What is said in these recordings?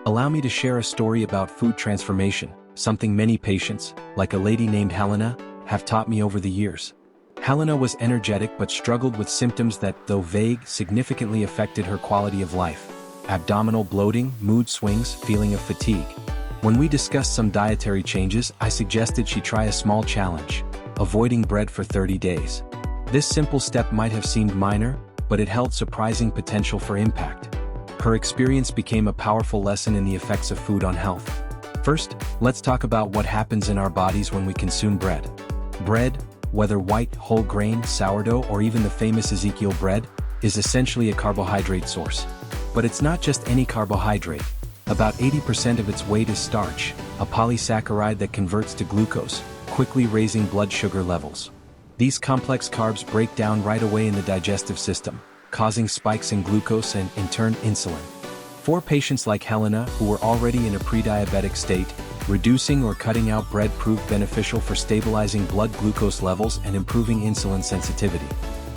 Allow me to share a story about food transformation, something many patients, like a lady named Helena, have taught me over the years. Helena was energetic but struggled with symptoms that, though vague, significantly affected her quality of life. Abdominal bloating, mood swings, feeling of fatigue. When we discussed some dietary changes, I suggested she try a small challenge: avoiding bread for 30 days. This simple step might have seemed minor, but it held surprising potential for impact. Her experience became a powerful lesson in the effects of food on health. First, let's talk about what happens in our bodies when we consume bread. Bread, whether white, whole grain, sourdough, or even the famous Ezekiel bread, is essentially a carbohydrate source. But it's not just any carbohydrate. About 80% of its weight is starch, a polysaccharide that converts to glucose, quickly raising blood sugar levels. These complex carbs break down right away in the digestive system, causing spikes in glucose and, in turn, insulin. For patients like Helena, who were already in a pre-diabetic state, reducing or cutting out bread proved beneficial for stabilizing blood glucose levels and improving insulin sensitivity.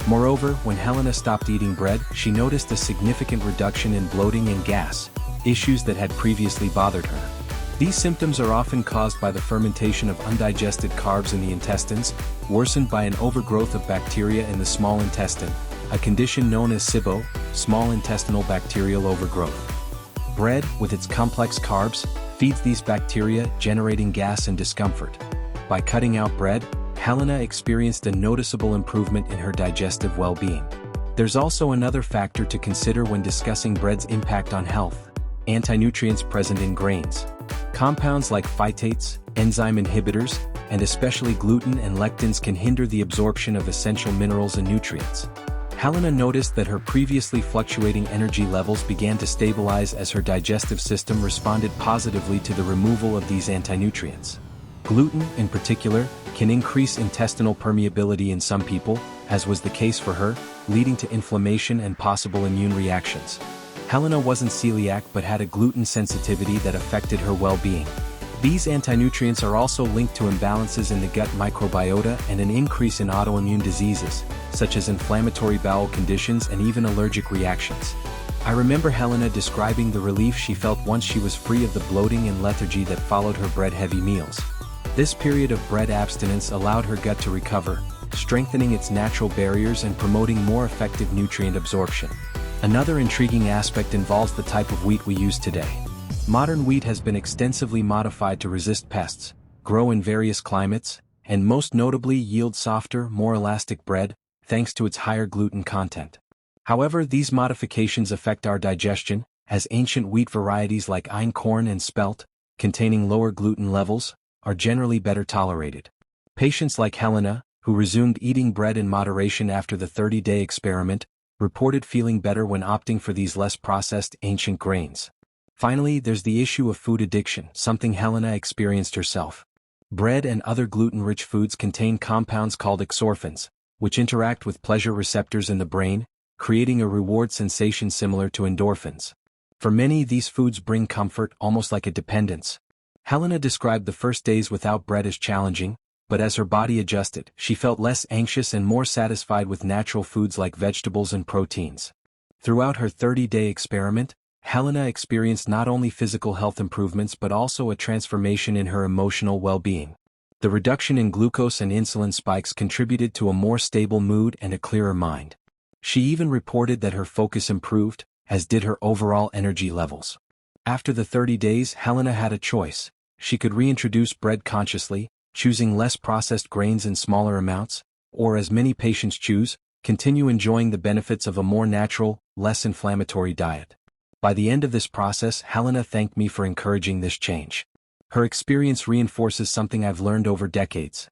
Moreover, when Helena stopped eating bread, she noticed a significant reduction in bloating and gas, issues that had previously bothered her. These symptoms are often caused by the fermentation of undigested carbs in the intestines, worsened by an overgrowth of bacteria in the small intestine, a condition known as SIBO, small intestinal bacterial overgrowth. Bread, with its complex carbs, feeds these bacteria, generating gas and discomfort. By cutting out bread, Helena experienced a noticeable improvement in her digestive well-being. There's also another factor to consider when discussing bread's impact on health: anti-nutrients present in grains. Compounds like phytates, enzyme inhibitors, and especially gluten and lectins can hinder the absorption of essential minerals and nutrients. Helena noticed that her previously fluctuating energy levels began to stabilize as her digestive system responded positively to the removal of these anti-nutrients. Gluten, in particular, can increase intestinal permeability in some people, as was the case for her, leading to inflammation and possible immune reactions. Helena wasn't celiac but had a gluten sensitivity that affected her well-being. These anti-nutrients are also linked to imbalances in the gut microbiota and an increase in autoimmune diseases, such as inflammatory bowel conditions and even allergic reactions. I remember Helena describing the relief she felt once she was free of the bloating and lethargy that followed her bread-heavy meals. This period of bread abstinence allowed her gut to recover, strengthening its natural barriers and promoting more effective nutrient absorption. Another intriguing aspect involves the type of wheat we use today. Modern wheat has been extensively modified to resist pests, grow in various climates, and most notably yield softer, more elastic bread, thanks to its higher gluten content. However, these modifications affect our digestion, as ancient wheat varieties like einkorn and spelt, containing lower gluten levels, are generally better tolerated. Patients like Helena, who resumed eating bread in moderation after the 30-day experiment, reported feeling better when opting for these less processed ancient grains. Finally, there's the issue of food addiction, something Helena experienced herself. Bread and other gluten-rich foods contain compounds called exorphins, which interact with pleasure receptors in the brain, creating a reward sensation similar to endorphins. For many, these foods bring comfort, almost like a dependence. Helena described the first days without bread as challenging, but as her body adjusted, she felt less anxious and more satisfied with natural foods like vegetables and proteins. Throughout her 30-day experiment, Helena experienced not only physical health improvements but also a transformation in her emotional well-being. The reduction in glucose and insulin spikes contributed to a more stable mood and a clearer mind. She even reported that her focus improved, as did her overall energy levels. After the 30 days, Helena had a choice. She could reintroduce bread consciously, choosing less processed grains in smaller amounts, or, as many patients choose, continue enjoying the benefits of a more natural, less inflammatory diet. By the end of this process, Helena thanked me for encouraging this change. Her experience reinforces something I've learned over decades.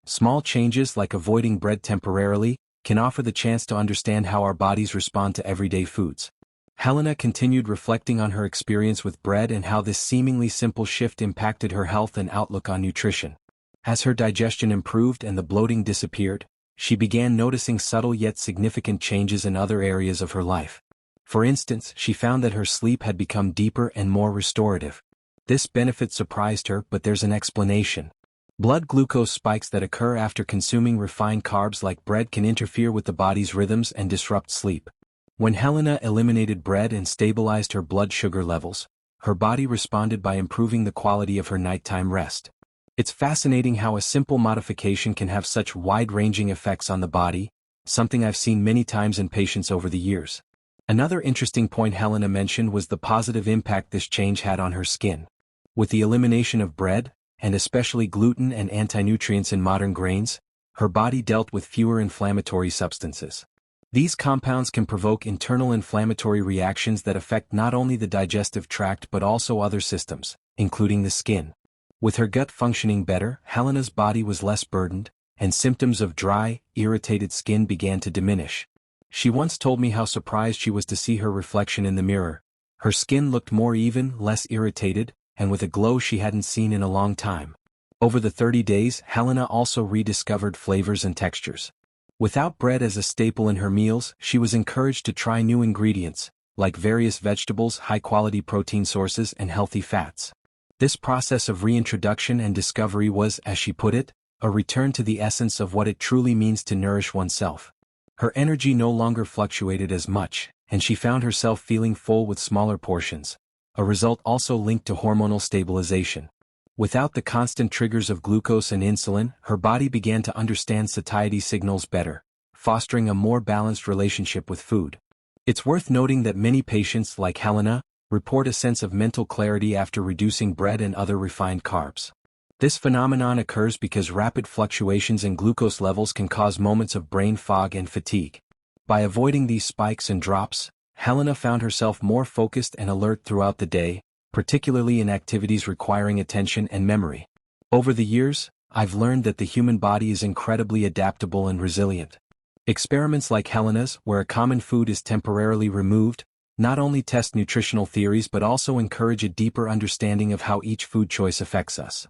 Small changes like avoiding bread temporarily can offer the chance to understand how our bodies respond to everyday foods. Helena continued reflecting on her experience with bread and how this seemingly simple shift impacted her health and outlook on nutrition. As her digestion improved and the bloating disappeared, she began noticing subtle yet significant changes in other areas of her life. For instance, she found that her sleep had become deeper and more restorative. This benefit surprised her, but there's an explanation. Blood glucose spikes that occur after consuming refined carbs like bread can interfere with the body's rhythms and disrupt sleep. When Helena eliminated bread and stabilized her blood sugar levels, her body responded by improving the quality of her nighttime rest. It's fascinating how a simple modification can have such wide-ranging effects on the body, something I've seen many times in patients over the years. Another interesting point Helena mentioned was the positive impact this change had on her skin. With the elimination of bread, and especially gluten and anti-nutrients in modern grains, her body dealt with fewer inflammatory substances. These compounds can provoke internal inflammatory reactions that affect not only the digestive tract but also other systems, including the skin. With her gut functioning better, Helena's body was less burdened, and symptoms of dry, irritated skin began to diminish. She once told me how surprised she was to see her reflection in the mirror. Her skin looked more even, less irritated, and with a glow she hadn't seen in a long time. Over the 30 days, Helena also rediscovered flavors and textures. Without bread as a staple in her meals, she was encouraged to try new ingredients, like various vegetables, high-quality protein sources, and healthy fats. This process of reintroduction and discovery was, as she put it, a return to the essence of what it truly means to nourish oneself. Her energy no longer fluctuated as much, and she found herself feeling full with smaller portions, a result also linked to hormonal stabilization. Without the constant triggers of glucose and insulin, her body began to understand satiety signals better, fostering a more balanced relationship with food. It's worth noting that many patients, like Helena, report a sense of mental clarity after reducing bread and other refined carbs. This phenomenon occurs because rapid fluctuations in glucose levels can cause moments of brain fog and fatigue. By avoiding these spikes and drops, Helena found herself more focused and alert throughout the day, particularly in activities requiring attention and memory. Over the years, I've learned that the human body is incredibly adaptable and resilient. Experiments like Helena's, where a common food is temporarily removed, not only test nutritional theories but also encourage a deeper understanding of how each food choice affects us.